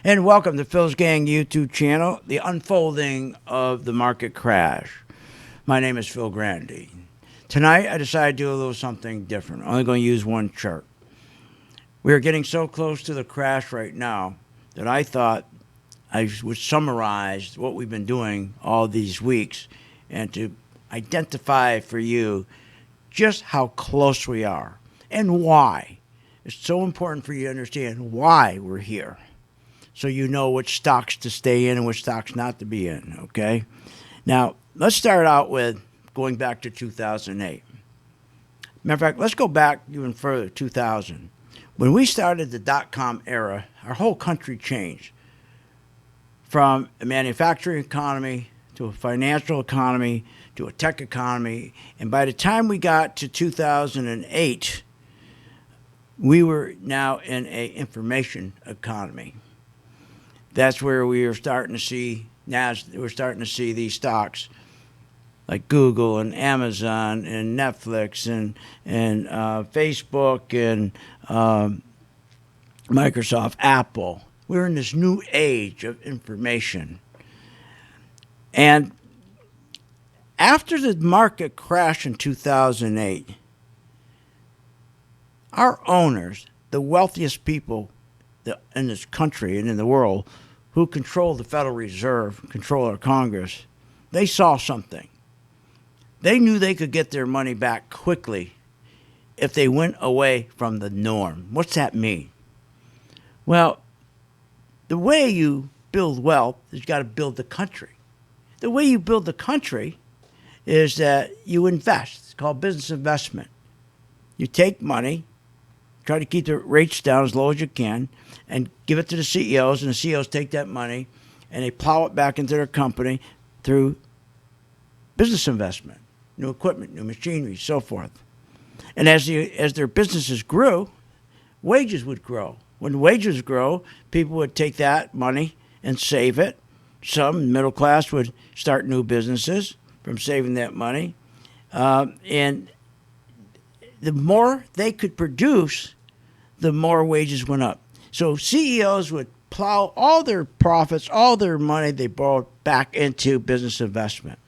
And welcome to Phil's Gang YouTube channel, the unfolding of the market crash. My name is Phil Grande. Tonight, I decided to do a little something different. I'm only going to use one chart. We are getting so close to the crash right now that I thought I would summarize what we've been doing all these weeks and to identify for you just how close we are and why. It's so important for you to understand why we're here, so you know which stocks to stay in and which stocks not to be in, okay? Now, let's start out with going back to 2008. Matter of fact, let's go back even further, 2000. When we started the dot-com era, our whole country changed from a manufacturing economy to a financial economy to a tech economy. And by the time we got to 2008, we were now in an information economy. That's where we are starting to see, now we're starting to see these stocks like Google and Amazon and Netflix and Facebook and Microsoft, Apple. We're in this new age of information. And after the market crash in 2008, our owners, the wealthiest people in this country and in the world, who control the Federal Reserve, control our Congress, they saw something. They knew they could get their money back quickly if they went away from the norm. What's that mean? Well, the way you build wealth is you got to build the country. The way you build the country is that you invest. It's called business investment. You take money, try to keep the rates down as low as you can, and give it to the CEOs, and the CEOs take that money and they plow it back into their company through business investment, new equipment, new machinery, so forth. And as their businesses grew, wages would grow. When wages grow, people would take that money and save it. Some middle class would start new businesses from saving that money. And the more they could produce, the more wages went up. So CEOs would plow all their profits, all their money they borrowed back into business investment.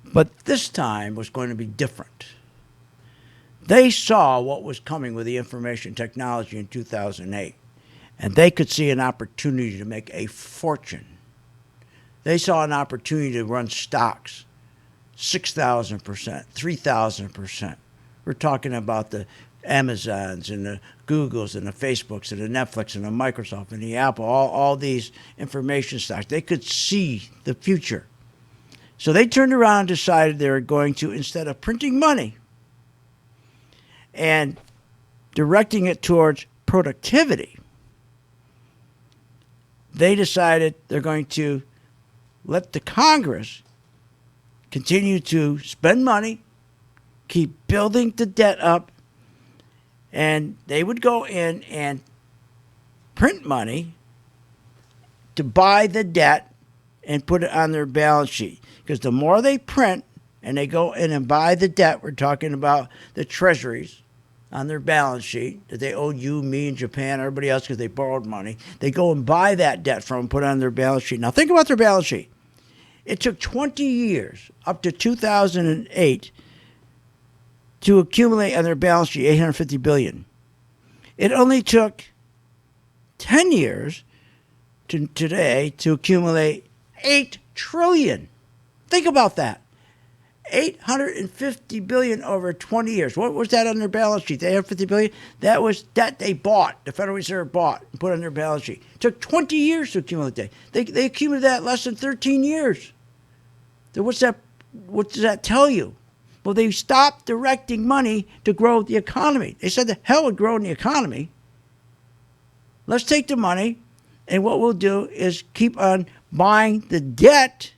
But this time was going to be different. They saw what was coming with the information technology in 2008, and they could see an opportunity to make a fortune. They saw an opportunity to run stocks 6,000%, 3,000%. We're talking about the Amazons and the Googles and the Facebooks and the Netflix and the Microsoft and the Apple, all these information stocks. They could see the future. So they turned around and decided they were going to, instead of printing money and directing it towards productivity, they decided they're going to let the Congress continue to spend money, keep building the debt up, and they would go in and print money to buy the debt and put it on their balance sheet. Because the more they print and they go in and buy the debt, we're talking about the treasuries on their balance sheet that they owed you, me, and Japan, everybody else, because they borrowed money. They go and buy that debt from them, put it on their balance sheet. Now think about their balance sheet. It took 20 years, up to 2008, to accumulate on their balance sheet $850 billion. It only took 10 years to today to accumulate $8 trillion. Think about that. $850 billion over 20 years. What was that on their balance sheet? The $850 billion? That was debt they bought, the Federal Reserve bought and put on their balance sheet. It took 20 years to accumulate that. They accumulated that in less than 13 years. So what does that tell you? Well, they stopped directing money to grow the economy. They said the hell with growing the economy. Let's take the money, and what we'll do is keep on buying the debt,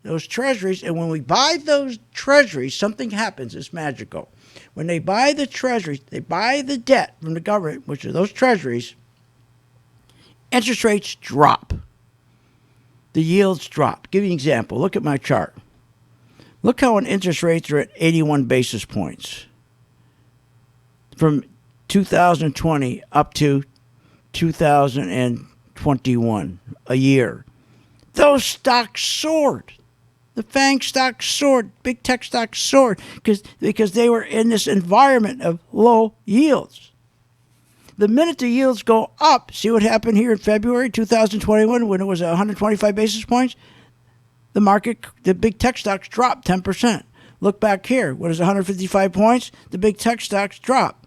those treasuries, and when we buy those treasuries, something happens. It's magical. When they buy the treasuries, they buy the debt from the government, which are those treasuries, interest rates drop. The yields drop. Give you an example. Look at my chart. Look how an interest rates are at 81 basis points from 2020 up to 2021, a year. Those stocks soared. The FANG stocks soared. Big tech stocks soared because they were in this environment of low yields. The minute the yields go up, see what happened here in February 2021 when it was 125 basis points? The big tech stocks dropped 10%. Look back here. What is 155 points? The big tech stocks dropped.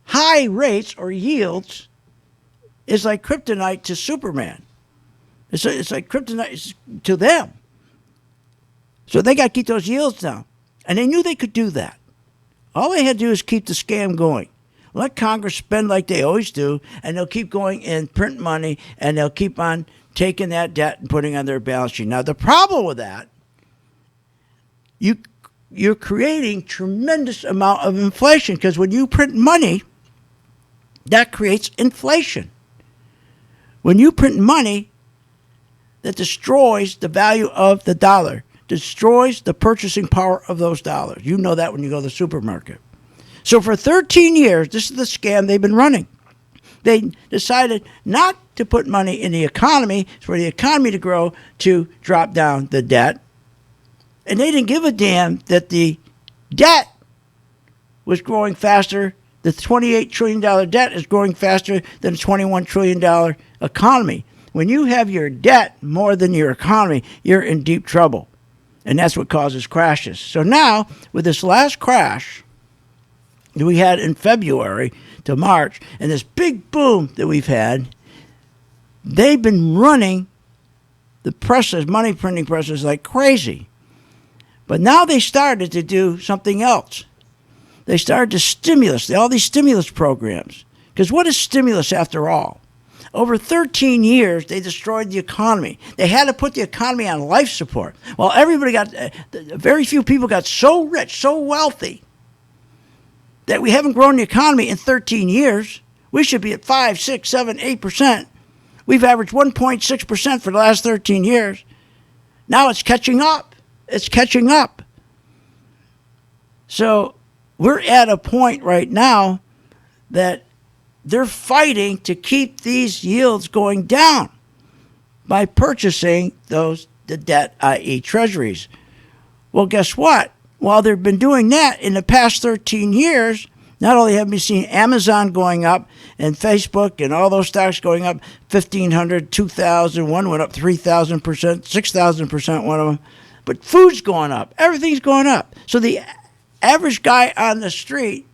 High rates or yields is like kryptonite to Superman. It's like kryptonite to them. So they got to keep those yields down. And they knew they could do that. All they had to do is keep the scam going. Let Congress spend like they always do, and they'll keep going and print money, and they'll keep on taking that debt and putting on their balance sheet. Now, the problem with that, you're creating tremendous amount of inflation, because when you print money, that creates inflation. When you print money, that destroys the value of the dollar, destroys the purchasing power of those dollars. You know that when you go to the supermarket. So for 13 years, this is the scam they've been running. They decided not to put money in the economy for the economy to grow, to drop down the debt. And they didn't give a damn that the debt was growing faster. The $28 trillion debt is growing faster than the $21 trillion economy. When you have your debt more than your economy, you're in deep trouble. And that's what causes crashes. So now, with this last crash that we had in February to March, and this big boom that we've had, they've been running the presses, money printing presses, like crazy. But now they started to do something else. They started to stimulus, all these stimulus programs. Because what is stimulus after all? Over 13 years, they destroyed the economy. They had to put the economy on life support. Well, very few people got so rich, so wealthy, that we haven't grown the economy in 13 years. We should be at 5, 6, 7, 8%. We've averaged 1.6% for the last 13 years. Now it's catching up. It's catching up. So we're at a point right now that they're fighting to keep these yields going down by purchasing the debt, i.e. treasuries. Well, guess what? While they've been doing that in the past 13 years, not only have we seen Amazon going up and Facebook and all those stocks going up 1,500, 2,000, one went up 3,000%, 6,000%, one of them, but food's going up. Everything's going up. So the average guy on the street,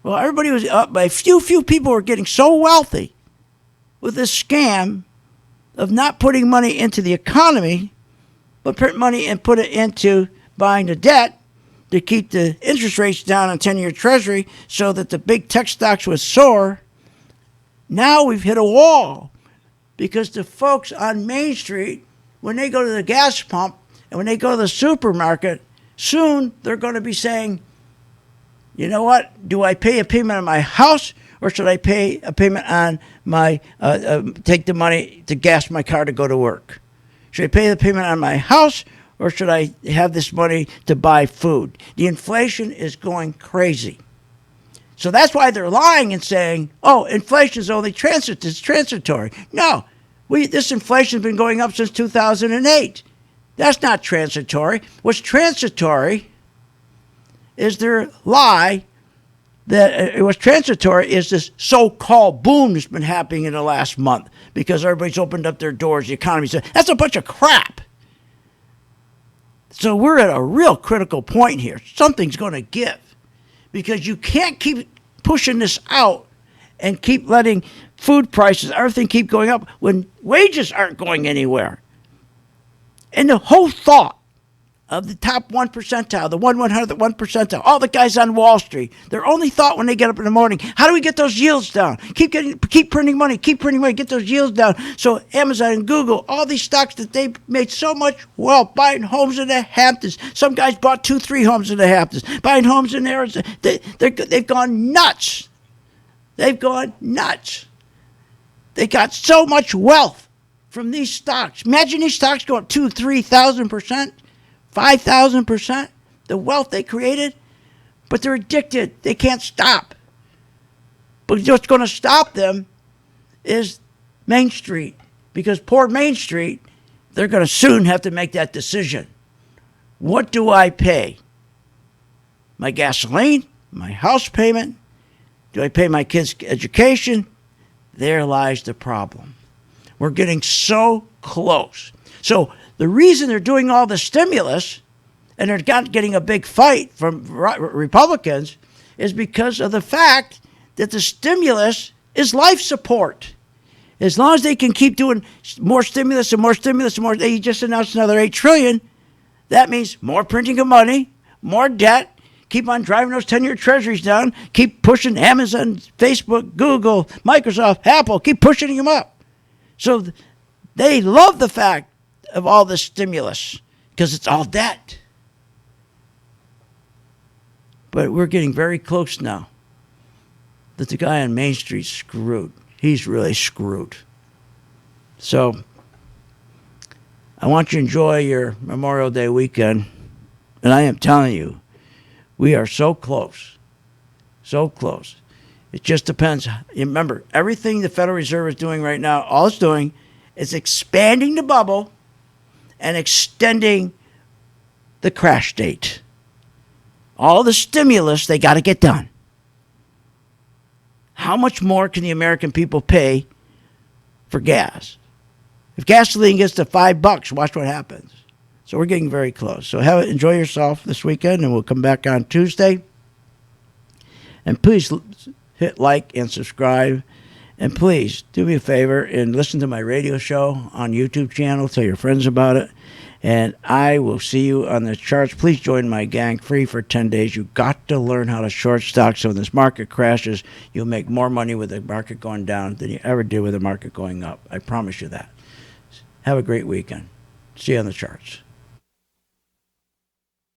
well, everybody was up, but few people were getting so wealthy with this scam of not putting money into the economy, but print money and put it into buying the debt to keep the interest rates down on 10-year Treasury so that the big tech stocks would soar. Now we've hit a wall because the folks on Main Street, when they go to the gas pump and when they go to the supermarket, soon they're going to be saying, you know what? Do I pay a payment on my house, or should I pay a payment on my take the money to gas my car to go to work? Should I pay the payment on my house, or should I have this money to buy food? The inflation is going crazy. So that's why they're lying and saying, oh, inflation is only it's transitory. No, this inflation has been going up since 2008. That's not transitory. What's transitory is their lie that what's transitory is this so-called boom that's been happening in the last month because everybody's opened up their doors, the economy. That's a bunch of crap. So we're at a real critical point here. Something's going to give because you can't keep pushing this out and keep letting food prices, everything keep going up when wages aren't going anywhere. And the whole thought of the top 1 percentile, the 1/100th 1 percentile, all the guys on Wall Street, their only thought when they get up in the morning, how do we get those yields down? Keep printing money, get those yields down. So Amazon and Google, all these stocks that they made so much wealth, buying homes in the Hamptons. Some guys bought 2-3 homes in the Hamptons, buying homes in Arizona. They've gone nuts. They've gone nuts. They got so much wealth from these stocks. Imagine these stocks go up 2,000-3,000%. 5,000%, the wealth they created, but they're addicted. They can't stop. But what's going to stop them is Main Street. Because poor Main Street, they're going to soon have to make that decision. What do I pay? My gasoline? My house payment? Do I pay my kids' education? There lies the problem. We're getting so close. So the reason they're doing all the stimulus and they're not getting a big fight from Republicans is because of the fact that the stimulus is life support. As long as they can keep doing more stimulus and more stimulus and more, they just announced another $8 trillion. That means more printing of money, more debt. Keep on driving those 10-year treasuries down. Keep pushing Amazon, Facebook, Google, Microsoft, Apple. Keep pushing them up. So they love the fact of all this stimulus because it's all debt. But we're getting very close now that the guy on Main Street's screwed. He's really screwed. So I want you to enjoy your Memorial Day weekend. And I am telling you, we are so close. So close. It just depends. Remember, everything the Federal Reserve is doing right now, all it's doing is expanding the bubble and extending the crash date. All the stimulus they got to get done. How much more can the American people pay for gas? If gasoline gets to $5, watch what happens. So we're getting very close. So enjoy yourself this weekend, and we'll come back on Tuesday. And please hit like and subscribe. And please do me a favor and listen to my radio show on YouTube channel. Tell your friends about it. And I will see you on the charts. Please join my gang free for 10 days. You've got to learn how to short stocks. So when this market crashes, you'll make more money with the market going down than you ever did with the market going up. I promise you that. Have a great weekend. See you on the charts.